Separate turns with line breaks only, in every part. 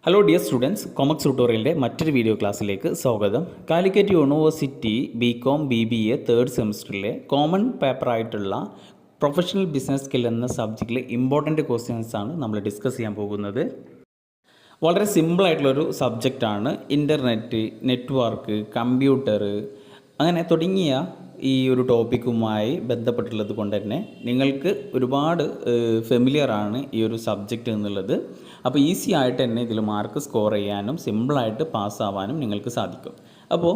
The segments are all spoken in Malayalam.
ഹലോ ഡിയർ സ്റ്റുഡൻസ്, കോമക്സ് ട്യൂട്ടോറിയലിൻ്റെ മറ്റൊരു വീഡിയോ ക്ലാസ്സിലേക്ക് സ്വാഗതം. Calicut university BCom BBA third സെമിസ്റ്ററിലെ കോമൺ പേപ്പറായിട്ടുള്ള പ്രൊഫഷണൽ ബിസിനസ് സ്കിൽ എന്ന സബ്ജക്റ്റിലെ ഇമ്പോർട്ടൻറ്റ് ക്വസ്റ്റ്യൻസ് ആണ് നമ്മൾ ഡിസ്കസ് ചെയ്യാൻ പോകുന്നത്. വളരെ സിമ്പിളായിട്ടുള്ളൊരു സബ്ജക്റ്റാണ്. ഇൻ്റർനെറ്റ്, നെറ്റ്വർക്ക്, കമ്പ്യൂട്ടർ അങ്ങനെ തുടങ്ങിയ ഈ ഒരു ടോപ്പിക്കുമായി ബന്ധപ്പെട്ടുള്ളത് കൊണ്ട് തന്നെ നിങ്ങൾക്ക് ഒരുപാട് ഫെമിലിയറാണ് ഈ ഒരു സബ്ജക്റ്റ് എന്നുള്ളത്. അപ്പോൾ ഈസി ആയിട്ട് തന്നെ ഇതിൽ മാർക്ക് സ്കോർ ചെയ്യാനും സിമ്പിളായിട്ട് പാസ്സാവാനും നിങ്ങൾക്ക് സാധിക്കും. അപ്പോൾ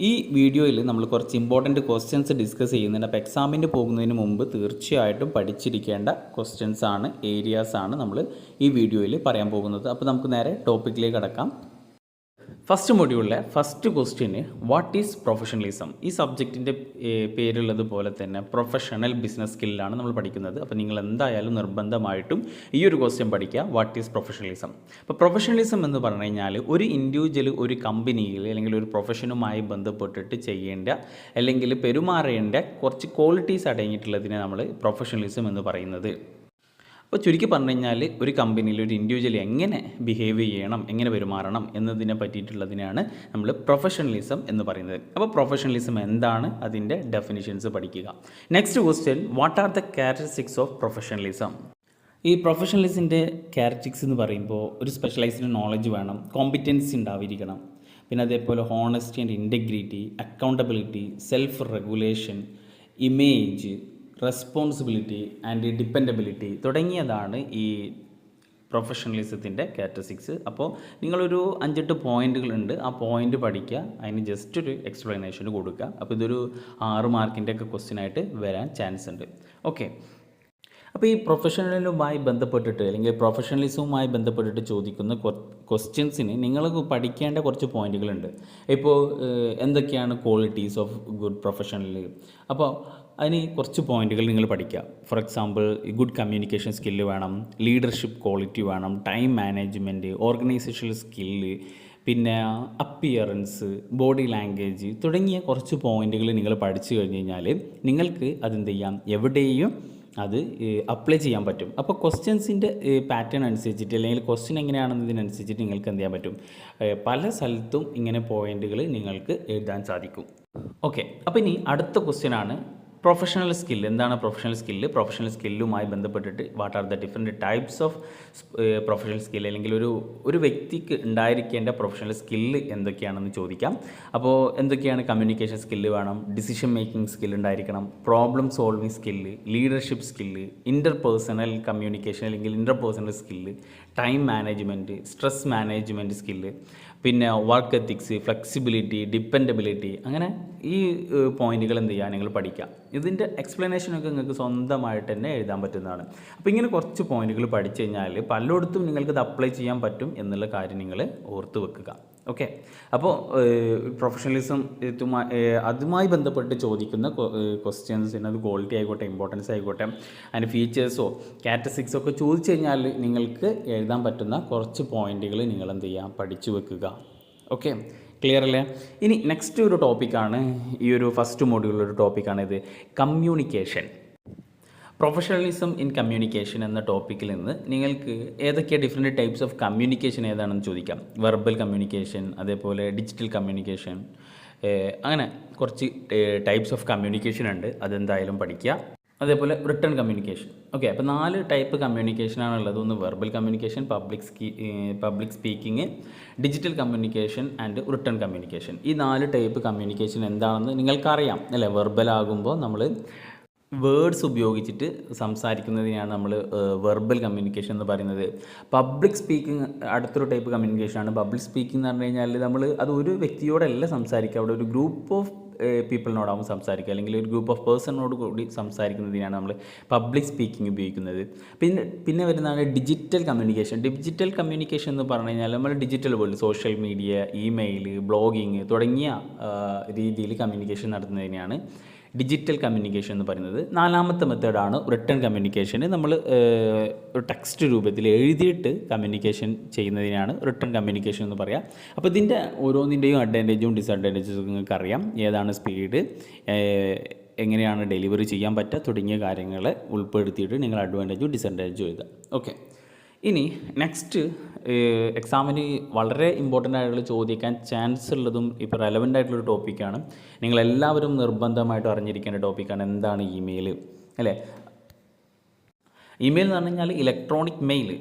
ഈ വീഡിയോയിൽ നമ്മൾ കുറച്ച് ഇമ്പോർട്ടൻറ്റ് ക്വസ്റ്റ്യൻസ് ഡിസ്കസ് ചെയ്യുന്നുണ്ട്. അപ്പോൾ എക്സാമിന് പോകുന്നതിന് മുമ്പ് തീർച്ചയായിട്ടും പഠിച്ചിരിക്കേണ്ട ക്വസ്റ്റ്യൻസ് ആണ്, ഏരിയാസ് ആണ് നമ്മൾ ഈ വീഡിയോയിൽ പറയാൻ പോകുന്നത്. അപ്പോൾ നമുക്ക് നേരെ ടോപ്പിക്കിലേക്ക് കടക്കാം. ഫസ്റ്റ് മൊഡ്യൂളിലെ first question what is professionalism. ഈ സബ്ജക്റ്റിൻ്റെ പേരുള്ളത് പോലെ തന്നെ പ്രൊഫഷണൽ ബിസിനസ് സ്കില്ലാണ് നമ്മൾ പഠിക്കുന്നത്. അപ്പോൾ നിങ്ങൾ എന്തായാലും നിർബന്ധമായിട്ടും ഈ ഒരു ക്വസ്റ്റ്യൻ പഠിക്കുക, വാട്ട് ഈസ് പ്രൊഫഷണലിസം. അപ്പോൾ പ്രൊഫഷണലിസം എന്ന് പറഞ്ഞു കഴിഞ്ഞാൽ ഒരു ഇൻഡിവിജ്വൽ ഒരു കമ്പനിയിൽ അല്ലെങ്കിൽ ഒരു പ്രൊഫഷനുമായി ബന്ധപ്പെട്ടിട്ട് ചെയ്യേണ്ട അല്ലെങ്കിൽ പെരുമാറേണ്ട കുറച്ച് ക്വാളിറ്റീസ് അടങ്ങിയിട്ടുള്ളതിനെ നമ്മൾ പ്രൊഫഷണലിസം എന്ന് പറയുന്നത്. അപ്പോൾ ചുരുക്കി പറഞ്ഞു കഴിഞ്ഞാൽ ഒരു കമ്പനിയിൽ ഒരു ഇൻഡിവിജ്വൽ എങ്ങനെ ബിഹേവ് ചെയ്യണം, എങ്ങനെ പെരുമാറണം എന്നതിനെ പറ്റിയിട്ടുള്ളതിനാണ് നമ്മൾ പ്രൊഫഷണലിസം എന്ന് പറയുന്നത്. അപ്പോൾ പ്രൊഫഷണലിസം എന്താണ്, അതിൻ്റെ ഡെഫിനിഷൻസ് പഠിക്കുക. Next question, what are the characteristics of professionalism. ഈ പ്രൊഫഷണലിസത്തിൻ്റെ ക്യാരക്ടറിസ്റ്റിക്സ് എന്ന് പറയുമ്പോൾ ഒരു സ്പെഷ്യലൈസ്ഡ് നോളജ് വേണം, കോമ്പിറ്റൻസി ഉണ്ടായിരിക്കണം, പിന്നെ അതേപോലെ honesty and integrity, accountability, self regulation, image, responsibility and dependability തുടങ്ങിയതാണ് ഈ പ്രൊഫഷണലിസത്തിൻ്റെ ക്യാരക്ടറിസ്റ്റിക്സ്. അപ്പോൾ നിങ്ങളൊരു 5-8 പോയിൻറ്റുകളുണ്ട്, ആ പോയിൻ്റ് പഠിക്കുക, അതിന് ജസ്റ്റ് ഒരു എക്സ്പ്ലനേഷൻ കൊടുക്കുക. അപ്പോൾ ഇതൊരു 6 മാർക്കിൻ്റെ ഒക്കെ ക്വസ്റ്റ്യനായിട്ട് വരാൻ ചാൻസ് ഉണ്ട്. ഓക്കെ, അപ്പോൾ ഈ പ്രൊഫഷണലുമായി ബന്ധപ്പെട്ടിട്ട് അല്ലെങ്കിൽ പ്രൊഫഷണലിസവുമായി ബന്ധപ്പെട്ടിട്ട് ചോദിക്കുന്ന ക്വസ്റ്റ്യൻസിന് നിങ്ങൾ പഠിക്കേണ്ട കുറച്ച് പോയിന്റുകളുണ്ട്. ഇപ്പോൾ എന്തൊക്കെയാണ് ക്വാളിറ്റീസ് ഓഫ് ഗുഡ് പ്രൊഫഷണൽ, അപ്പോൾ അതിന് കുറച്ച് പോയിന്റുകൾ നിങ്ങൾ പഠിക്കുക. For example, good communication skill വേണം, ലീഡർഷിപ്പ് ക്വാളിറ്റി വേണം, ടൈം മാനേജ്മെൻറ്റ്, ഓർഗനൈസേഷണൽ സ്കില്ല്, പിന്നെ അപ്പിയറൻസ്, ബോഡി ലാംഗ്വേജ് തുടങ്ങിയ കുറച്ച് പോയിന്റുകൾ നിങ്ങൾ പഠിച്ചു കഴിഞ്ഞ് കഴിഞ്ഞാൽ നിങ്ങൾക്ക് അതെന്ത് ചെയ്യാം, എവിടെയും അത് അപ്ലൈ ചെയ്യാൻ പറ്റും. അപ്പോൾ ക്വസ്റ്റ്യൻസിൻ്റെ പാറ്റേൺ അനുസരിച്ചിട്ട് അല്ലെങ്കിൽ ക്വസ്റ്റ്യൻ എങ്ങനെയാണെന്നതിനനുസരിച്ചിട്ട് നിങ്ങൾക്ക് എന്ത് ചെയ്യാൻ പറ്റും, പല സ്ഥലത്തും ഇങ്ങനെ പോയിന്റുകൾ നിങ്ങൾക്ക് എഴുതാൻ സാധിക്കും. ഓക്കെ, അപ്പോൾ ഇനി അടുത്ത ക്വസ്റ്റ്യനാണ് പ്രൊഫഷണൽ സ്കില്ല്. എന്താണ് പ്രൊഫഷണൽ സ്കില്ല്? പ്രൊഫഷണൽ സ്കില്ലുമായി ബന്ധപ്പെട്ടിട്ട് what are the different types of professional skill, അല്ലെങ്കിൽ ഒരു വ്യക്തിക്ക് ഉണ്ടായിരിക്കേണ്ട പ്രൊഫഷണൽ സ്കില്ല് എന്തൊക്കെയാണെന്ന് ചോദിക്കാം. അപ്പോൾ എന്തൊക്കെയാണ്? കമ്മ്യൂണിക്കേഷൻ സ്കില്ല് വേണം, ഡിസിഷൻ മേക്കിംഗ് സ്കില്ല് ഉണ്ടായിരിക്കണം, problem solving skill, leadership skill, interpersonal communication അല്ലെങ്കിൽ interpersonal skill, time management, stress management skill, പിന്നെ വർക്ക് എത്തിക്സ്, ഫ്ലെക്സിബിലിറ്റി, ഡിപ്പെൻഡബിലിറ്റി. അങ്ങനെ ഈ പോയിന്റുകൾ എന്ത് ചെയ്യുക, നിങ്ങൾ പഠിക്കുക. ഇതിൻ്റെ എക്സ്പ്ലനേഷനൊക്കെ നിങ്ങൾക്ക് സ്വന്തമായിട്ട് തന്നെ എഴുതാൻ പറ്റുന്നതാണ്. അപ്പോൾ ഇങ്ങനെ കുറച്ച് പോയിന്റുകൾ പഠിച്ചു കഴിഞ്ഞാൽ പലയിടത്തും നിങ്ങൾക്കിത് അപ്ലൈ ചെയ്യാൻ പറ്റും എന്നുള്ള കാര്യം നിങ്ങൾ ഓർത്ത് വെക്കുക. ഓക്കെ, അപ്പോൾ പ്രൊഫഷണലിസം അതുമായി ബന്ധപ്പെട്ട് ചോദിക്കുന്ന ക്വസ്റ്റ്യൻസിന് അത് ക്വാളിറ്റി ആയിക്കോട്ടെ, ഇമ്പോർട്ടൻസ് ആയിക്കോട്ടെ, അതിൻ്റെ ഫീച്ചേഴ്സോ ക്യാരക്ടറിസ്റ്റിക്സോ ഒക്കെ ചോദിച്ചു കഴിഞ്ഞാൽ നിങ്ങൾക്ക് എഴുതാൻ പറ്റുന്ന കുറച്ച് പോയിന്റുകൾ നിങ്ങൾ എന്ത് ചെയ്യുക, പഠിച്ചു വെക്കുക. ഓക്കെ, ക്ലിയർ അല്ലേ? ഇനി നെക്സ്റ്റ് ഒരു ടോപ്പിക്കാണ്, ഈ ഒരു ഫസ്റ്റ് മോഡ്യൂളിലൊരു ടോപ്പിക്കാണിത്, കമ്മ്യൂണിക്കേഷൻ. പ്രൊഫഷണലിസം ഇൻ കമ്മ്യൂണിക്കേഷൻ എന്ന ടോപ്പിക്കിൽ നിന്ന് നിങ്ങൾക്ക് ഏതൊക്കെയാണ് ഡിഫറെൻറ്റ് ടൈപ്സ് ഓഫ് കമ്മ്യൂണിക്കേഷൻ ഏതാണെന്ന് ചോദിക്കാം. വെർബൽ കമ്മ്യൂണിക്കേഷൻ, അതേപോലെ ഡിജിറ്റൽ കമ്മ്യൂണിക്കേഷൻ, അങ്ങനെ കുറച്ച് ടൈപ്സ് ഓഫ് കമ്മ്യൂണിക്കേഷൻ ഉണ്ട്, അതെന്തായാലും പഠിക്കുക. അതേപോലെ റിട്ടൺ കമ്മ്യൂണിക്കേഷൻ. ഓക്കെ, അപ്പോൾ 4 ടൈപ്പ് കമ്മ്യൂണിക്കേഷനാണുള്ളത്. ഒന്ന് verbal communication, public speaking, digital communication and written communication. ഈ 4 ടൈപ്പ് കമ്മ്യൂണിക്കേഷൻ എന്താണെന്ന് നിങ്ങൾക്കറിയാം അല്ലേ? വെർബലാകുമ്പോൾ നമ്മൾ വേർഡ്സ് ഉപയോഗിച്ചിട്ട് സംസാരിക്കുന്നതിനാണ് നമ്മൾ വെർബൽ കമ്മ്യൂണിക്കേഷൻ എന്ന് പറയുന്നത്. പബ്ലിക് സ്പീക്കിംഗ് അടുത്തൊരു ടൈപ്പ് കമ്മ്യൂണിക്കേഷനാണ്. പബ്ലിക് സ്പീക്കിംഗ് എന്ന് പറഞ്ഞു കഴിഞ്ഞാൽ നമ്മൾ അത് ഒരു വ്യക്തിയോടല്ല സംസാരിക്കുക, അവിടെ ഒരു ഗ്രൂപ്പ് ഓഫ് പീപ്പിളിനോടാവും സംസാരിക്കുക, അല്ലെങ്കിൽ ഒരു ഗ്രൂപ്പ് ഓഫ് പേഴ്സണിനോട് കൂടി സംസാരിക്കുന്നതിനാണ് നമ്മൾ പബ്ലിക് സ്പീക്കിംഗ് ഉപയോഗിക്കുന്നത്. പിന്നെ വരുന്നതാണ് ഡിജിറ്റൽ കമ്മ്യൂണിക്കേഷൻ. ഡിജിറ്റൽ കമ്മ്യൂണിക്കേഷൻ എന്ന് പറഞ്ഞു കഴിഞ്ഞാൽ നമ്മൾ digital world, social media, email, blogging തുടങ്ങിയ രീതിയിൽ കമ്മ്യൂണിക്കേഷൻ നടത്തുന്നതിനെയാണ് ഡിജിറ്റൽ കമ്മ്യൂണിക്കേഷൻ എന്ന് പറയുന്നത്. 4ാമത്തെ മെത്തേഡാണ് റിട്ടൺ കമ്മ്യൂണിക്കേഷൻ. നമ്മൾ ഒരു ടെക്സ്റ്റ് രൂപത്തിൽ എഴുതിയിട്ട് കമ്മ്യൂണിക്കേഷൻ ചെയ്യുന്നതിനാണ് റിട്ടൺ കമ്മ്യൂണിക്കേഷൻ എന്ന് പറയുക. അപ്പോൾ ഇതിൻ്റെ ഓരോന്നിൻ്റെയും അഡ്വാൻറ്റേജും ഡിസഡ്വാൻറ്റേജസും നിങ്ങൾക്ക് അറിയാം. ഏതാണ് സ്പീഡ്, എങ്ങനെയാണ് ഡെലിവറി ചെയ്യാൻ പറ്റുക തുടങ്ങിയ കാര്യങ്ങൾ ഉൾപ്പെടുത്തിയിട്ട് നിങ്ങൾ അഡ്വാൻറ്റേജും ഡിസഡ്വാൻറ്റേജും എഴുതുക. ഓക്കെ, ഇനി നെക്സ്റ്റ് എക്സാമിന് വളരെ ഇമ്പോർട്ടൻ്റ് ആയിട്ടുള്ള ചോദിക്കാൻ ചാൻസ് ഉള്ളതും ഇപ്പോൾ റെലവൻ്റ് ആയിട്ടുള്ളൊരു ടോപ്പിക്കാണ്. നിങ്ങളെല്ലാവരും നിർബന്ധമായിട്ടും അറിഞ്ഞിരിക്കേണ്ട ടോപ്പിക്കാണ് എന്താണ് ഇമെയിൽ, അല്ലേ? ഇമെയിൽ എന്ന് പറഞ്ഞു കഴിഞ്ഞാൽ ഇലക്ട്രോണിക് മെയിൽ.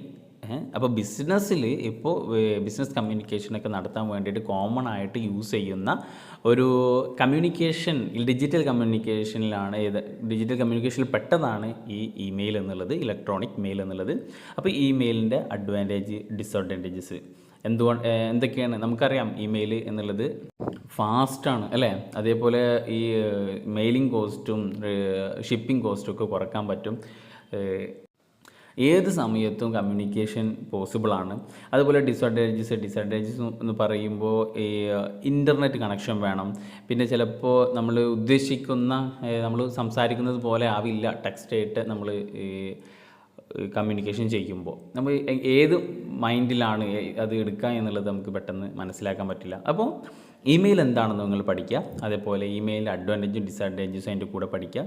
അപ്പോൾ ബിസിനസ്സിൽ ഇപ്പോൾ ബിസിനസ് കമ്മ്യൂണിക്കേഷനൊക്കെ നടത്താൻ വേണ്ടിയിട്ട് കോമൺ ആയിട്ട് യൂസ് ചെയ്യുന്ന ഒരു കമ്മ്യൂണിക്കേഷൻ, ഡിജിറ്റൽ കമ്മ്യൂണിക്കേഷനിലാണ് ഡിജിറ്റൽ കമ്മ്യൂണിക്കേഷനിൽ പെട്ടതാണ് ഈ ഇമെയിൽ എന്നുള്ളത്, ഇലക്ട്രോണിക് മെയിൽ എന്നുള്ളത്. അപ്പോൾ ഇമെയിലിൻ്റെ അഡ്വാൻറ്റേജ്, ഡിസഡ്വാൻറ്റേജസ് എന്തൊക്കെയാണ് നമുക്കറിയാം. ഇമെയിൽ എന്നുള്ളത് ഫാസ്റ്റാണ്, അല്ലേ? അതേപോലെ ഈ മെയിലിംഗ് കോസ്റ്റും ഷിപ്പിംഗ് കോസ്റ്റും ഒക്കെ കുറക്കാൻ പറ്റും. ഏത് സമയത്തും കമ്മ്യൂണിക്കേഷൻ പോസിബിളാണ്. അതുപോലെ ഡിസഡ്വാൻറ്റേജസ് എന്ന് പറയുമ്പോൾ ഈ ഇൻ്റർനെറ്റ് കണക്ഷൻ വേണം. പിന്നെ ചിലപ്പോൾ നമ്മൾ ഉദ്ദേശിക്കുന്ന, നമ്മൾ സംസാരിക്കുന്നത് പോലെ ആവില്ല ടെക്സ്റ്റായിട്ട് നമ്മൾ കമ്മ്യൂണിക്കേഷൻ ചെയ്യുമ്പോൾ. നമ്മൾ ഏത് മൈൻഡിലാണ് അത് എടുക്കുക എന്നുള്ളത് നമുക്ക് പെട്ടെന്ന് മനസ്സിലാക്കാൻ പറ്റില്ല. അപ്പോൾ ഇമെയിൽ എന്താണെന്ന് നിങ്ങൾ പഠിക്കുക. അതേപോലെ ഇമെയിലിൻ്റെ അഡ്വാൻറ്റേജും ഡിസഡ്വാൻറ്റേജസും അതിൻ്റെ കൂടെ പഠിക്കുക.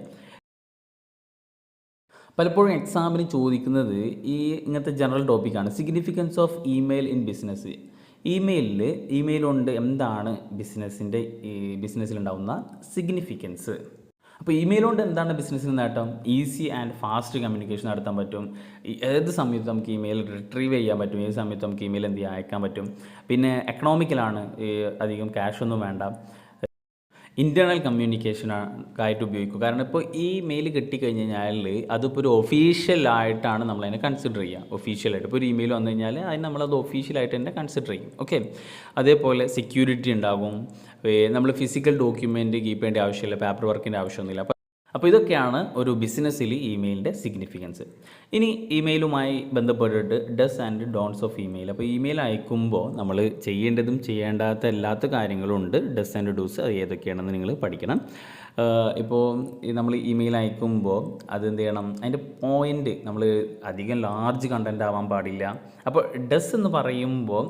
പലപ്പോഴും എക്സാമിന് ചോദിക്കുന്നത് ഇങ്ങനത്തെ ജനറൽ ടോപ്പിക്കാണ്, significance of email in business. Email കൊണ്ട് എന്താണ് ബിസിനസ്സിലുണ്ടാവുന്ന സിഗ്നിഫിക്കൻസ്. അപ്പോൾ ഇമെയിൽ കൊണ്ട് എന്താണ് ബിസിനസ്സിന് നേട്ടം? ഈസി ആൻഡ് ഫാസ്റ്റ് കമ്മ്യൂണിക്കേഷൻ നടത്താൻ പറ്റും. ഏത് സമയത്തും നമുക്ക് ഇമെയിൽ റിട്രീവ് ചെയ്യാൻ പറ്റും. ഏത് സമയത്തും നമുക്ക് ഇമെയിൽ അയക്കാൻ പറ്റും. പിന്നെ എക്കണോമിക്കലാണ്, അധികം ക്യാഷൊന്നും വേണ്ട. ഇൻറ്റേർണൽ കമ്മ്യൂണിക്കേഷനായിട്ട് ഉപയോഗിക്കും. കാരണം ഇപ്പോൾ ഈ മെയിൽ കിട്ടിക്കഴിഞ്ഞ് കഴിഞ്ഞാൽ അതിപ്പോൾ ഒരു ഒഫീഷ്യലായിട്ടാണ് നമ്മളതിനെ കൺസിഡർ ചെയ്യുക. ഒഫീഷ്യലായിട്ട് ഇപ്പോൾ ഒരു ഇമെയിൽ വന്നു കഴിഞ്ഞാൽ അതിന് നമ്മളത് ഒഫീഷ്യലായിട്ട് തന്നെ കൺസിഡർ ചെയ്യും. ഓക്കെ. അതേപോലെ സെക്യൂരിറ്റി ഉണ്ടാകും. നമ്മൾ ഫിസിക്കൽ ഡോക്യുമെൻറ്റ് കീപ്പ് ചെയ്യേണ്ട ആവശ്യമില്ല, പേപ്പർ വർക്കിൻ്റെ ആവശ്യമൊന്നുമില്ല. അപ്പോൾ ഇതൊക്കെയാണ് ഒരു ബിസിനസ്സിൽ ഇമെയിലിൻ്റെ സിഗ്നിഫിക്കൻസ്. ഇനി ഇമെയിലുമായി ബന്ധപ്പെട്ടിട്ട് does and don'ts of email. അപ്പോൾ ഇമെയിൽ അയക്കുമ്പോൾ നമ്മൾ ചെയ്യേണ്ടതും ചെയ്യേണ്ടാത്ത എല്ലാത്ത കാര്യങ്ങളും ഉണ്ട്. ഡസ് ആൻഡ് ഡൂസ് അത് ഏതൊക്കെയാണെന്ന് നിങ്ങൾ പഠിക്കണം. ഇപ്പോൾ നമ്മൾ ഇമെയിൽ അയക്കുമ്പോൾ അതെന്ത് ചെയ്യണം, അതിൻ്റെ പോയിൻ്റ് നമ്മൾ അധികം ലാർജ് കണ്ടൻ്റ് ആവാൻ പാടില്ല. അപ്പോൾ ഡസ് എന്ന് പറയുമ്പോൾ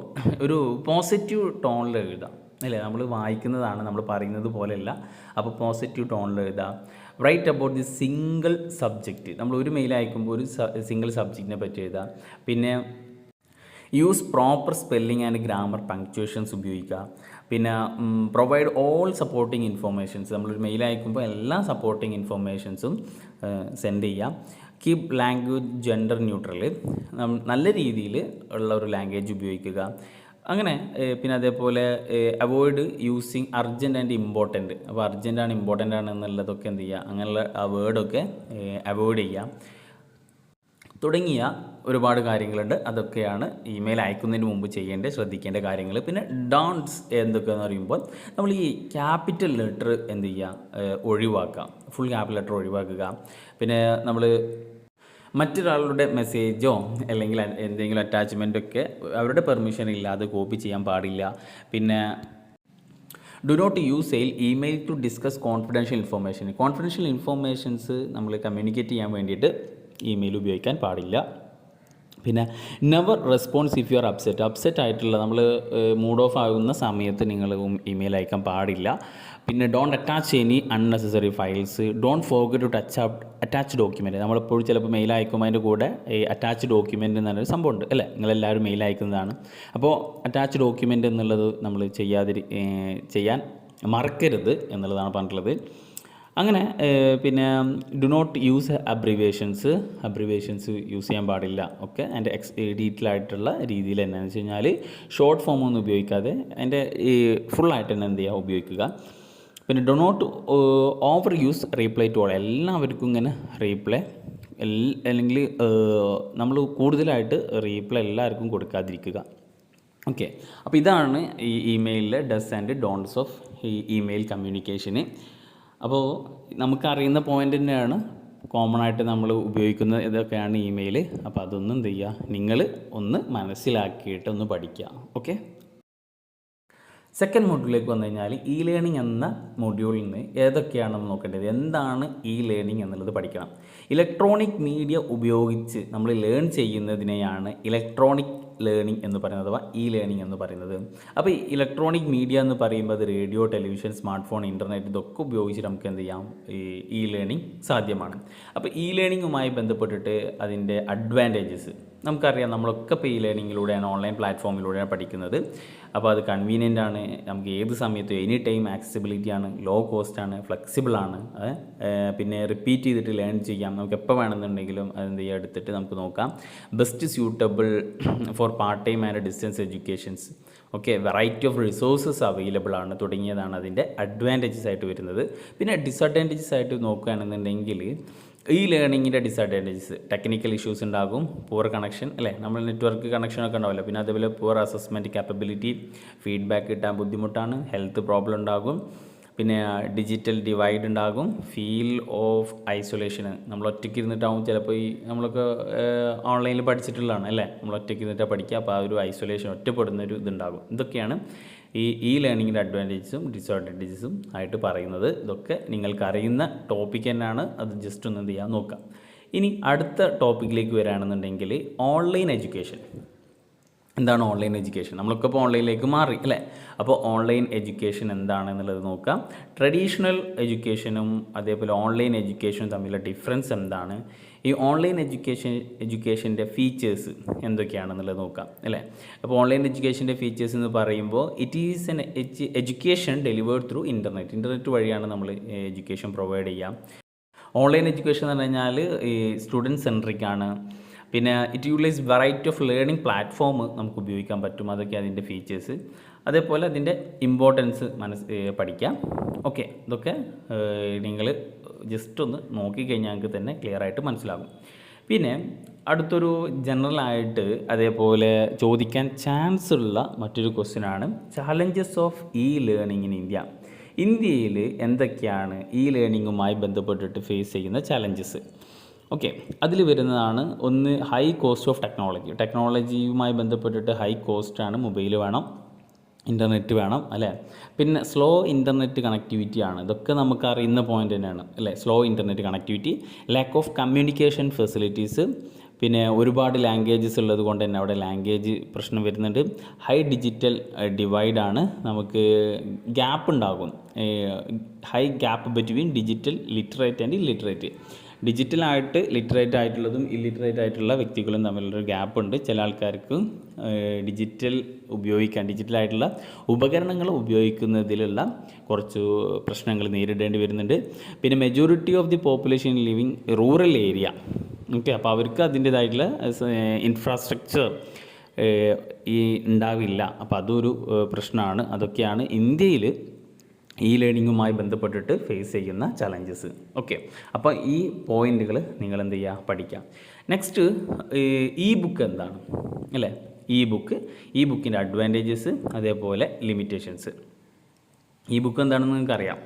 ഒരു പോസിറ്റീവ് ടോണിൽ എഴുതാം, അല്ലേ? നമ്മൾ വായിക്കുന്നതാണ്, നമ്മൾ പറയുന്നത് പോലെയല്ല. അപ്പോൾ പോസിറ്റീവ് ടോണിൽ എഴുതാം. Write about the single subject. നമ്മൾ ഒരു മെയിൽ അയക്കുമ്പോൾ ഒരു സിംഗിൾ സബ്ജക്റ്റിനെ പറ്റി എഴുതാം. പിന്നെ use proper spelling and grammar punctuations ഉപയോഗിക്കുക. പിന്നെ പ്രൊവൈഡ് ഓൾ സപ്പോർട്ടിങ് ഇൻഫോർമേഷൻസ്. നമ്മളൊരു മെയിൽ അയക്കുമ്പോൾ എല്ലാ സപ്പോർട്ടിങ് ഇൻഫോർമേഷൻസും സെൻഡ് ചെയ്യാം. Keep language gender neutral. നല്ല രീതിയിൽ ഉള്ള ഒരു ലാംഗ്വേജ് ഉപയോഗിക്കുക. അങ്ങനെ പിന്നെ അതേപോലെ avoid using urgent and important. അപ്പോൾ അർജൻറ്റാണ് ഇമ്പോർട്ടൻ്റ് ആണ് എന്നുള്ളതൊക്കെ എന്ത് ചെയ്യുക, അങ്ങനെയുള്ള ആ വേർഡൊക്കെ അവോയ്ഡ് ചെയ്യാം. തുടങ്ങിയ ഒരുപാട് കാര്യങ്ങളുണ്ട്. അതൊക്കെയാണ് ഇമെയിൽ അയക്കുന്നതിന് മുമ്പ് ശ്രദ്ധിക്കേണ്ട കാര്യങ്ങൾ. പിന്നെ ഡോൺട്സ് എന്തൊക്കെയെന്ന് പറയുമ്പോൾ നമ്മൾ ഈ ക്യാപിറ്റൽ ലെറ്റർ എന്ത് ചെയ്യുക, ഒഴിവാക്കാം. ഫുൾ ക്യാപിറ്റൽ ലെറ്റർ ഒഴിവാക്കുക. പിന്നെ നമ്മൾ മറ്റൊരാളുടെ മെസ്സേജോ അല്ലെങ്കിൽ എന്തെങ്കിലും അറ്റാച്ച്മെൻറ്റൊക്കെ അവരുടെ പെർമിഷൻ ഇല്ലാതെ കോപ്പി ചെയ്യാൻ പാടില്ല. പിന്നെ do not use email to discuss confidential information. Confidential informations നമ്മൾ കമ്മ്യൂണിക്കേറ്റ് ചെയ്യാൻ വേണ്ടിയിട്ട് ഇമെയിൽ ഉപയോഗിക്കാൻ പാടില്ല. പിന്നെ never response if you are upset ആയിട്ടുള്ള, നമ്മൾ മൂഡ് ഓഫ് ആകുന്ന സമയത്ത് നിങ്ങൾ ഇമെയിൽ അയക്കാൻ പാടില്ല. പിന്നെ don't attach any unnecessary files. Don't forget to attach document. നമ്മളെപ്പോഴും ചിലപ്പോൾ മെയിൽ അയക്കുമ്പോൾ അതിൻ്റെ കൂടെ ഈ അറ്റാച്ച് ഡോക്യുമെൻറ്റ് എന്ന് പറഞ്ഞൊരു സംഭവമുണ്ട്, അല്ലേ? നിങ്ങളെല്ലാവരും മെയിൽ അയക്കുന്നതാണ്. അപ്പോൾ അറ്റാച്ച് ഡോക്യുമെൻറ്റ് എന്നുള്ളത് നമ്മൾ ചെയ്യാൻ മറക്കരുത് എന്നുള്ളതാണ് പറഞ്ഞിട്ടുള്ളത്. അങ്ങനെ പിന്നെ do not use abbreviations use ചെയ്യാൻ പാടില്ല. ഒക്കെ അതിൻ്റെ ഡീറ്റെയിൽ ആയിട്ടുള്ള രീതിയിൽ എന്നാന്ന് വെച്ച് കഴിഞ്ഞാൽ ഷോർട്ട് ഫോമൊന്നും ഉപയോഗിക്കാതെ അതിൻ്റെ ഈ ഫുള്ളായിട്ട് തന്നെ എന്ത് ചെയ്യുക, ഉപയോഗിക്കുക. പിന്നെ do not over use reply to all. എല്ലാവർക്കും ഇങ്ങനെ റീപ്ലൈ അല്ലെങ്കിൽ നമ്മൾ കൂടുതലായിട്ട് റീപ്ലൈ എല്ലാവർക്കും കൊടുക്കാതിരിക്കുക. ഓക്കെ. അപ്പോൾ ഇതാണ് ഈ ഇമെയിലിലെ ഡസ് ആൻഡ് ഡോൺട്സ് ഓഫ് ഈ ഇമെയിൽ കമ്മ്യൂണിക്കേഷന്. അപ്പോൾ നമുക്കറിയുന്ന പോയിൻ്റ് തന്നെയാണ്, കോമൺ ആയിട്ട് നമ്മൾ ഉപയോഗിക്കുന്ന ഇതൊക്കെയാണ് ഇമെയിൽ. അപ്പോൾ അതൊന്നും എന്ത് ചെയ്യുക, നിങ്ങൾ ഒന്ന് മനസ്സിലാക്കിയിട്ട് ഒന്ന് പഠിക്കുക. ഓക്കെ. സെക്കൻഡ് മോഡ്യൂളിലേക്ക് വന്നു കഴിഞ്ഞാൽ ഇ ലേണിംഗ് എന്ന മോഡ്യൂളിൽ നിന്ന് ഏതൊക്കെയാണെന്ന് നോക്കേണ്ടത്. എന്താണ് ഇ ലേണിംഗ് എന്നുള്ളത് പഠിക്കണം. ഇലക്ട്രോണിക് മീഡിയ ഉപയോഗിച്ച് നമ്മൾ ലേൺ ചെയ്യുന്നതിനെയാണ് ഇലക്ട്രോണിക് ലേണിംഗ് എന്ന് പറയുന്നത്, അഥവാ ഇ ലേണിംഗ് എന്ന് പറയുന്നത്. അപ്പോൾ ഈ ഇലക്ട്രോണിക് മീഡിയ എന്ന് പറയുമ്പോൾ അത് radio, television, smart phone, internet ഇതൊക്കെ ഉപയോഗിച്ചിട്ട് നമുക്ക് എന്ത് ചെയ്യാം, ഈ ലേണിംഗ് സാധ്യമാണ്. അപ്പോൾ ഇ ലേണിങ്ങുമായി ബന്ധപ്പെട്ടിട്ട് അതിൻ്റെ അഡ്വാൻറ്റേജസ് നമുക്കറിയാം നമ്മളൊക്കെ ഇപ്പോൾ ഈ ലേണിങ്ങിലൂടെയാണ്, ഓൺലൈൻ പ്ലാറ്റ്ഫോമിലൂടെയാണ് പഠിക്കുന്നത്. അപ്പോൾ അത് കൺവീനിയൻ്റ് ആണ്, നമുക്ക് ഏത് സമയത്തും എനി ടൈം ആക്സസിബിലിറ്റി ആണ്, ലോ കോസ്റ്റ് ആണ്, ഫ്ലെക്സിബിൾ ആണ്. പിന്നെ റിപ്പീറ്റ് ചെയ്തിട്ട് ലേൺ ചെയ്യാം. നമുക്ക് എപ്പോൾ വേണമെന്നുണ്ടെങ്കിലും അതെന്ത് ചെയ്യുക, എടുത്തിട്ട് നമുക്ക് നോക്കാം. Best suitable for part time and distance educations. Okay, variety of resources available ആണ് തുടങ്ങിയതാണ് അതിൻ്റെ അഡ്വാൻറ്റേജസ് ആയിട്ട് വരുന്നത്. പിന്നെ ഡിസഡ്വാൻറ്റേജസ് ആയിട്ട് നോക്കുകയാണെന്നുണ്ടെങ്കിൽ ഈ ലേണിങ്ങിൻ്റെ ഡിസഡ്വാൻറ്റേജസ്, ടെക്നിക്കൽ ഇഷ്യൂസ് ഉണ്ടാകും, പുവർ കണക്ഷൻ അല്ലേ, നമ്മൾ നെറ്റ്വർക്ക് കണക്ഷനൊക്കെ ഉണ്ടാവില്ല. പിന്നെ അതേപോലെ പുവർ അസസ്മെൻറ്റ് കാപ്പബിലിറ്റി, ഫീഡ്ബാക്ക് കിട്ടാൻ ബുദ്ധിമുട്ടാണ്, ഹെൽത്ത് പ്രോബ്ലം ഉണ്ടാകും, പിന്നെ ഡിജിറ്റൽ ഡിവൈഡ് ഉണ്ടാകും, ഫീൽ ഓഫ് ഐസൊലേഷൻ. നമ്മൾ ഒറ്റയ്ക്ക് ഇരുന്നിട്ടാവും ചിലപ്പോൾ ഈ നമ്മളൊക്കെ ഓൺലൈനിൽ പഠിച്ചിട്ടുള്ളതാണ് അല്ലേ, നമ്മൾ ഒറ്റയ്ക്ക് ഇരുന്നിട്ടാണ് പഠിക്കുക. അപ്പോൾ ആ ഒരു ഐസൊലേഷൻ, ഒറ്റപ്പെടുന്നൊരു ഇതുണ്ടാകും. ഇതൊക്കെയാണ് ഈ ലേണിങ്ങിൻ്റെ അഡ്വാൻറ്റേജസും ഡിസഡ്വാൻറ്റേജസും ആയിട്ട് പറയുന്നത്. ഇതൊക്കെ നിങ്ങൾക്കറിയുന്ന ടോപ്പിക് തന്നെയാണ്, അത് ജസ്റ്റ് ഒന്ന് എന്ത് ചെയ്യാൻ നോക്കാം. ഇനി അടുത്ത ടോപ്പിക്കിലേക്ക് വരികയാണെന്നുണ്ടെങ്കിൽ ഓൺലൈൻ എഡ്യൂക്കേഷൻ. എന്താണ് ഓൺലൈൻ എഡ്യൂക്കേഷൻ? നമ്മളൊക്കെ ഇപ്പോൾ ഓൺലൈനിലേക്ക് മാറി അല്ലേ. അപ്പോൾ ഓൺലൈൻ എഡ്യൂക്കേഷൻ എന്താണെന്നുള്ളത് നോക്കാം. ട്രഡീഷണൽ അതേപോലെ ഓൺലൈൻ എഡ്യൂക്കേഷനും തമ്മിലുള്ള ഡിഫറൻസ് എന്താണ്, ഈ ഓൺലൈൻ എഡ്യൂക്കേഷൻ്റെ ഫീച്ചേഴ്സ് എന്തൊക്കെയാണെന്നുള്ളത് നോക്കാം അല്ലേ. അപ്പോൾ ഓൺലൈൻ എഡ്യൂക്കേഷൻ്റെ ഫീച്ചേഴ്സ് എന്ന് പറയുമ്പോൾ it is an education delivered through internet വഴിയാണ് നമ്മൾ എഡ്യൂക്കേഷൻ പ്രൊവൈഡ് ചെയ്യാം. ഓൺലൈൻ എഡ്യൂക്കേഷൻ എന്ന് പറഞ്ഞു കഴിഞ്ഞാൽ ഈ സ്റ്റുഡൻറ്റ് സെൻട്രിക് ആണ്. പിന്നെ it utilise variety of learning platform നമുക്ക് ഉപയോഗിക്കാൻ പറ്റും. അതൊക്കെ അതിൻ്റെ ഫീച്ചേഴ്സ്. അതേപോലെ അതിൻ്റെ ഇമ്പോർട്ടൻസ് പഠിക്കാം. ഓക്കെ, ഇതൊക്കെ നിങ്ങൾ ജസ്റ്റ് ഒന്ന് നോക്കിക്കഴിഞ്ഞാൽ നിങ്ങൾക്ക് തന്നെ ക്ലിയർ ആയിട്ട് മനസ്സിലാകും. പിന്നെ അടുത്തൊരു ജനറലായിട്ട് അതേപോലെ ചോദിക്കാൻ ചാൻസ് ഉള്ള മറ്റൊരു ക്വസ്റ്റ്യനാണ് challenges of E learning in India. ഇന്ത്യയിൽ എന്തൊക്കെയാണ് ഇ ലേണിങ്ങുമായി ബന്ധപ്പെട്ടിട്ട് ഫേസ് ചെയ്യുന്ന ചാലഞ്ചസ്? ഓക്കെ, അതിൽ വരുന്നതാണ് ഒന്ന് ഹൈ കോസ്റ്റ് ഓഫ് ടെക്നോളജിയുമായി ബന്ധപ്പെട്ടിട്ട് ഹൈ കോസ്റ്റാണ്. മൊബൈൽ വേണം, ഇൻ്റർനെറ്റ് വേണം അല്ലേ. പിന്നെ സ്ലോ ഇൻ്റർനെറ്റ് കണക്ടിവിറ്റി ആണ്. ഇതൊക്കെ നമുക്ക് അറിയുന്ന പോയിൻ്റ് തന്നെയാണ് അല്ലേ. Slow internet connectivity, lack of communication facilities, പിന്നെ ഒരുപാട് ലാംഗ്വേജസ് ഉള്ളത് കൊണ്ട് തന്നെ അവിടെ ലാംഗ്വേജ് പ്രശ്നം വരുന്നുണ്ട്. ഹൈ ഡിജിറ്റൽ ഡിവൈഡാണ്, നമുക്ക് ഗ്യാപ്പ് ഉണ്ടാകും, high gap between digital literate and illiterate. ഡിജിറ്റലായിട്ട് ലിറ്ററേറ്റ് ആയിട്ടുള്ളതും ഇല്ലിറ്ററേറ്റ് ആയിട്ടുള്ള വ്യക്തികളും തമ്മിലുള്ളൊരു ഗ്യാപ്പ് ഉണ്ട്. ചില ആൾക്കാർക്ക് ഡിജിറ്റലായിട്ടുള്ള ഉപകരണങ്ങൾ ഉപയോഗിക്കുന്നതിലുള്ള കുറച്ച് പ്രശ്നങ്ങൾ നേരിടേണ്ടി വരുന്നുണ്ട്. പിന്നെ majority of the population living rural area. Okay, അപ്പോൾ അവർക്ക് അതിൻ്റേതായിട്ടുള്ള ഇൻഫ്രാസ്ട്രക്ചർ ഉണ്ടാവില്ല. അപ്പോൾ അതൊരു പ്രശ്നമാണ്. അതൊക്കെയാണ് ഇന്ത്യയിൽ ഇ ലേണിങ്ങുമായി ബന്ധപ്പെട്ടിട്ട് ഫേസ് ചെയ്യുന്ന ചലഞ്ചസ്. ഓക്കെ, അപ്പോൾ ഈ പോയിൻ്റുകൾ നിങ്ങൾ എന്ത് ചെയ്യുക, പഠിക്കാം. നെക്സ്റ്റ് ഇ ബുക്ക് എന്താണ് അല്ലേ. ഇ ബുക്കിൻ്റെ അഡ്വാൻറ്റേജസ് അതേപോലെ ലിമിറ്റേഷൻസ്. ഇ ബുക്ക് എന്താണെന്ന് നിങ്ങൾക്കറിയാം.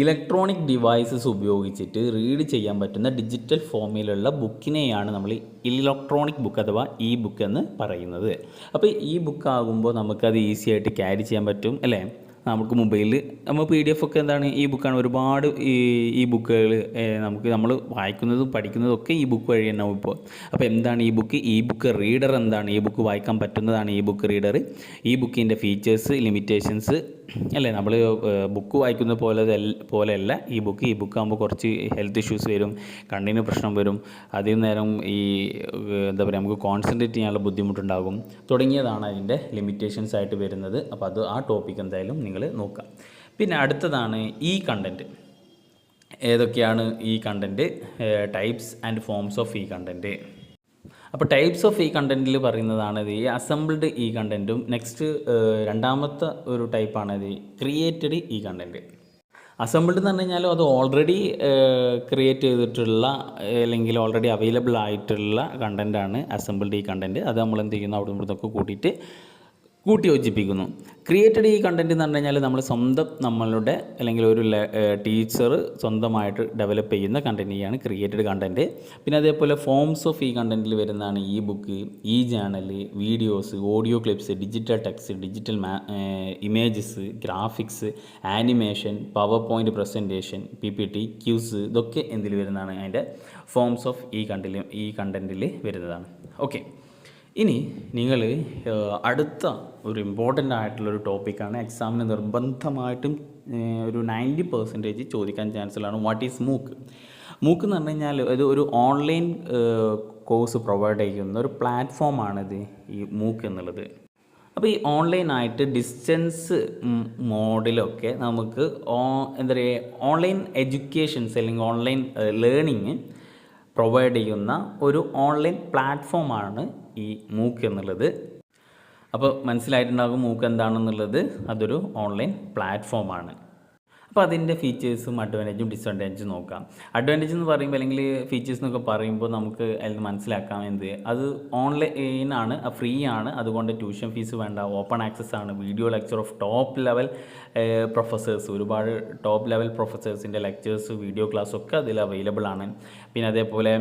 ഇലക്ട്രോണിക് ഡിവൈസസ് ഉപയോഗിച്ചിട്ട് റീഡ് ചെയ്യാൻ പറ്റുന്ന ഡിജിറ്റൽ ഫോമിലുള്ള ബുക്കിനെയാണ് നമ്മൾ ഇലക്ട്രോണിക് ബുക്ക് അഥവാ ഇ ബുക്ക് എന്ന് പറയുന്നത്. അപ്പോൾ ഇ ബുക്ക് ആകുമ്പോൾ നമുക്കത് ഈസി ആയിട്ട് ക്യാരി ചെയ്യാൻ പറ്റും അല്ലേ. നമുക്ക് മൊബൈലിൽ നമ്മൾ PDF ഒക്കെ എന്താണ് ഇ ബുക്കാണ്. ഒരുപാട് ഈ ബുക്കുകൾ നമ്മൾ വായിക്കുന്നതും പഠിക്കുന്നതും ഒക്കെ ഈ ബുക്ക് വഴി തന്നെ ഇപ്പോൾ. അപ്പോൾ എന്താണ് ഇ ബുക്ക് റീഡർ എന്താണ്? ഇ ബുക്ക് വായിക്കാൻ പറ്റുന്നതാണ് ഇ ബുക്ക് റീഡർ. ഈ ബുക്കിൻ്റെ ഫീച്ചേഴ്സ്, ലിമിറ്റേഷൻസ് അല്ലേ. നമ്മൾ ബുക്ക് വായിക്കുന്ന പോലെയല്ല ഈ ബുക്ക് ആകുമ്പോൾ കുറച്ച് ഹെൽത്ത് ഇഷ്യൂസ് വരും, കണ്ണിന് പ്രശ്നം വരും, അധികം നേരം എന്താ പറയുക, നമുക്ക് കോൺസെൻട്രേറ്റ് ചെയ്യാനുള്ള ബുദ്ധിമുട്ടുണ്ടാകും തുടങ്ങിയതാണ് അതിൻ്റെ ലിമിറ്റേഷൻസ് ആയിട്ട് വരുന്നത്. അപ്പോൾ ആ ടോപ്പിക് എന്തായാലും നിങ്ങൾ നോക്കാം. പിന്നെ അടുത്തതാണ് ഈ കണ്ടൻറ്റ്. ഏതൊക്കെയാണ് ഈ content? Types and forms of ഈ കണ്ടൻറ്റ്. അപ്പോൾ ടൈപ്സ് ഓഫ് ഈ കണ്ടൻറ്റിൽ പറയുന്നതാണ് ഈ അസംബിൾഡ് ഈ കണ്ടൻറ്റും. നെക്സ്റ്റ് രണ്ടാമത്തെ ഒരു ടൈപ്പാണ് ക്രിയേറ്റഡ് ഈ കണ്ടൻറ്റ്. അസംബിൾഡ് എന്ന് പറഞ്ഞു കഴിഞ്ഞാൽ അത് ഓൾറെഡി ക്രിയേറ്റ് ചെയ്തിട്ടുള്ള അല്ലെങ്കിൽ ഓൾറെഡി അവൈലബിൾ ആയിട്ടുള്ള കണ്ടൻറ്റാണ് അസംബിൾഡ് ഈ കണ്ടൻറ്റ്. അത് നമ്മൾ എന്ത് ചെയ്യുന്നു, അവിടെ നിന്നൊക്കെ കൂട്ടി യോജിപ്പിക്കുന്നു. ക്രിയേറ്റഡ് ഈ കണ്ടൻറ്റ് എന്ന് പറഞ്ഞു കഴിഞ്ഞാൽ നമ്മളുടെ അല്ലെങ്കിൽ ഒരു ടീച്ചർ സ്വന്തമായിട്ട് ഡെവലപ്പ് ചെയ്യുന്ന കണ്ടൻറ്റിനെയാണ് ക്രിയേറ്റഡ് കണ്ടൻറ്റ്. പിന്നെ അതേപോലെ ഫോംസ് ഓഫ് ഈ കണ്ടൻറ്റിൽ വരുന്നതാണ് e book, e journal, videos, audio clips, digital text, digital images, graphics, animation, power point presentation, PPT, cues. ഇതൊക്കെ എന്തിൽ വരുന്നതാണ്? അതിൻ്റെ ഫോംസ് ഓഫ് ഈ കണ്ടൻറ്റിൽ വരുന്നതാണ്. ഓക്കെ, ഇനി നിങ്ങൾ അടുത്ത ഒരു ഇമ്പോർട്ടൻ്റ് ആയിട്ടുള്ളൊരു ടോപ്പിക്കാണ്, എക്സാമിന് നിർബന്ധമായിട്ടും ഒരു 90% ചോദിക്കാൻ ചാൻസുള്ളതാണ്. വാട്ട് ഈസ് മൂക്ക് എന്ന് പറഞ്ഞു കഴിഞ്ഞാൽ ഇത് ഒരു ഓൺലൈൻ കോഴ്സ് പ്രൊവൈഡ് ചെയ്യുന്ന ഒരു പ്ലാറ്റ്ഫോമാണിത് ഈ മൂക്ക് എന്നുള്ളത്. അപ്പോൾ ഈ ഓൺലൈനായിട്ട് ഡിസ്റ്റൻസ് മോഡിലൊക്കെ നമുക്ക് എന്താ പറയുക ഓൺലൈൻ എഡ്യൂക്കേഷൻസ് അല്ലെങ്കിൽ ഓൺലൈൻ ലേണിങ് പ്രൊവൈഡ് ചെയ്യുന്ന ഒരു ഓൺലൈൻ പ്ലാറ്റ്ഫോമാണ് ഈ മൂക്ക് എന്നുള്ളത്. അപ്പോൾ മനസ്സിലായിട്ടുണ്ടാകും മൂക്ക് എന്താണെന്നുള്ളത്. അതൊരു ഓൺലൈൻ പ്ലാറ്റ്ഫോമാണ്. അപ്പോൾ അതിൻ്റെ ഫീച്ചേഴ്സും അഡ്വാൻറ്റേജും ഡിസഡ്വാൻറ്റേജും നോക്കാം. അഡ്വാൻറ്റേജ് എന്ന് പറയുമ്പോൾ അല്ലെങ്കിൽ ഫീച്ചേഴ്സ് എന്നൊക്കെ പറയുമ്പോൾ നമുക്ക് അതിൽ മനസ്സിലാക്കാം അത് ഓൺലൈനാണ്, ഫ്രീ ആണ്, അതുകൊണ്ട് ട്യൂഷൻ ഫീസ് വേണ്ട, ഓപ്പൺ ആക്സസ് ആണ്, video lecture of top level professors, ഒരുപാട് ടോപ്പ് ലെവൽ പ്രൊഫസേഴ്സിൻ്റെ ലെക്ചേഴ്സ് വീഡിയോ ക്ലാസ്സൊക്കെ അതിൽ അവൈലബിൾ ആണ്. പിന്നെ അതേപോലെ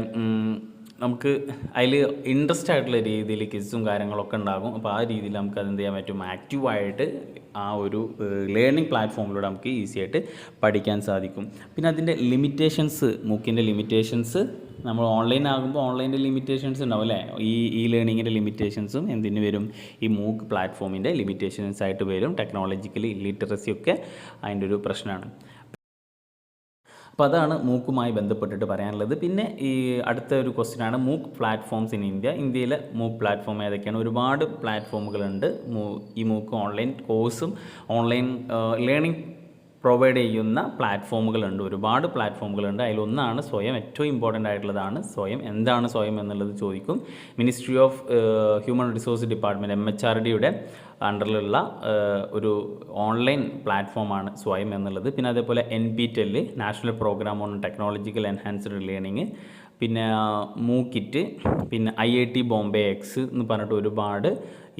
നമുക്ക് അതിൽ ഇൻട്രസ്റ്റ് ആയിട്ടുള്ള രീതിയിൽ ക്വിസും കാര്യങ്ങളൊക്കെ ഉണ്ടാകും. അപ്പോൾ ആ രീതിയിൽ നമുക്ക് അതെന്ത് ചെയ്യാൻ പറ്റും, ആക്റ്റീവായിട്ട് ആ ഒരു ലേണിംഗ് പ്ലാറ്റ്ഫോമിലൂടെ നമുക്ക് ഈസി ആയിട്ട് പഠിക്കാൻ സാധിക്കും. പിന്നെ അതിൻ്റെ ലിമിറ്റേഷൻസ്, മൂക്കിൻ്റെ ലിമിറ്റേഷൻസ്, നമ്മൾ ഓൺലൈൻ ആകുമ്പോൾ ഓൺലൈൻ്റെ ലിമിറ്റേഷൻസ് ഉണ്ടാവും അല്ലേ, ഈ ലേണിങ്ങിൻ്റെ ലിമിറ്റേഷൻസും എന്തിന് വരും, ഈ മൂക്ക് പ്ലാറ്റ്ഫോമിൻ്റെ ലിമിറ്റേഷൻസ് ആയിട്ട് വരും. ടെക്നോളജിക്കലി ഇല്ലിറ്ററസി ഒക്കെ അതിൻ്റെ ഒരു പ്രശ്നമാണ്. അപ്പോൾ അതാണ് മൂക്കുമായി ബന്ധപ്പെട്ടിട്ട് പറയാനുള്ളത്. പിന്നെ ഈ അടുത്ത ഒരു ക്വസ്റ്റ്യനാണ് മൂക്ക് പ്ലാറ്റ്ഫോംസ് ഇൻ ഇന്ത്യയിലെ മൂക്ക് പ്ലാറ്റ്ഫോം ഏതൊക്കെയാണ്. ഒരുപാട് പ്ലാറ്റ്ഫോമുകളുണ്ട്. ഈ മൂക്ക് ഓൺലൈൻ കോഴ്സും ഓൺലൈൻ ലേണിംഗ് പ്രൊവൈഡ് ചെയ്യുന്ന പ്ലാറ്റ്ഫോമുകളുണ്ട്, ഒരുപാട് പ്ലാറ്റ്ഫോമുകളുണ്ട്. അതിലൊന്നാണ് സ്വയം. ഏറ്റവും ഇമ്പോർട്ടൻ്റ് ആയിട്ടുള്ളതാണ് സ്വയം. എന്താണ് സ്വയം എന്നുള്ളത് ചോദിക്കും. Ministry of human resource department MHRDയുടെ അണ്ടറിലുള്ള ഒരു ഓൺലൈൻ പ്ലാറ്റ്ഫോമാണ് സ്വയം എന്നുള്ളത്. പിന്നെ അതേപോലെ NPTEL national program on technological enhanced learning, പിന്നെ മൂക്കിറ്റ്, പിന്നെ IIT ബോംബെ എക്സ് എന്ന് പറഞ്ഞിട്ട് ഒരുപാട്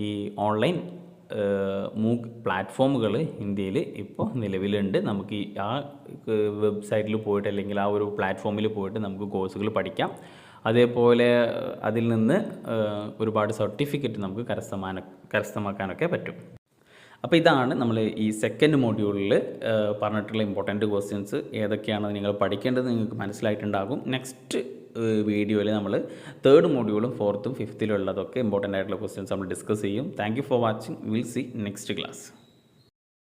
ഈ ഓൺലൈൻ മൂക്ക് പ്ലാറ്റ്ഫോമുകൾ ഇന്ത്യയിൽ ഇപ്പോൾ നിലവിലുണ്ട്. നമുക്ക് ആ വെബ്സൈറ്റിൽ പോയിട്ട് അല്ലെങ്കിൽ ആ ഒരു പ്ലാറ്റ്ഫോമിൽ പോയിട്ട് നമുക്ക് കോഴ്സുകൾ പഠിക്കാം. അതേപോലെ അതിൽ നിന്ന് ഒരുപാട് സർട്ടിഫിക്കറ്റ് നമുക്ക് കരസ്ഥമാക്കാനൊക്കെ പറ്റും. അപ്പോൾ ഇതാണ് നമ്മൾ ഈ സെക്കൻഡ് മോഡ്യൂളിൽ പറഞ്ഞിട്ടുള്ള ഇമ്പോർട്ടൻറ്റ് ക്വസ്റ്റ്യൻസ്. ഏതൊക്കെയാണെന്ന് നിങ്ങൾ പഠിക്കേണ്ടത് നിങ്ങൾക്ക് മനസ്സിലായിട്ടുണ്ടാകും. നെക്സ്റ്റ് വീഡിയോയിൽ നമ്മൾ തേർഡ് മോഡ്യൂളും ഫോർത്തും ഫിഫ്ത്തിലും ഉള്ളതൊക്കെ ഇമ്പോർട്ടൻ്റ് ആയിട്ടുള്ള ക്വസ്റ്റ്യൻസ് നമ്മൾ ഡിസ്കസ് ചെയ്യും. Thank you for watching. Will see next class.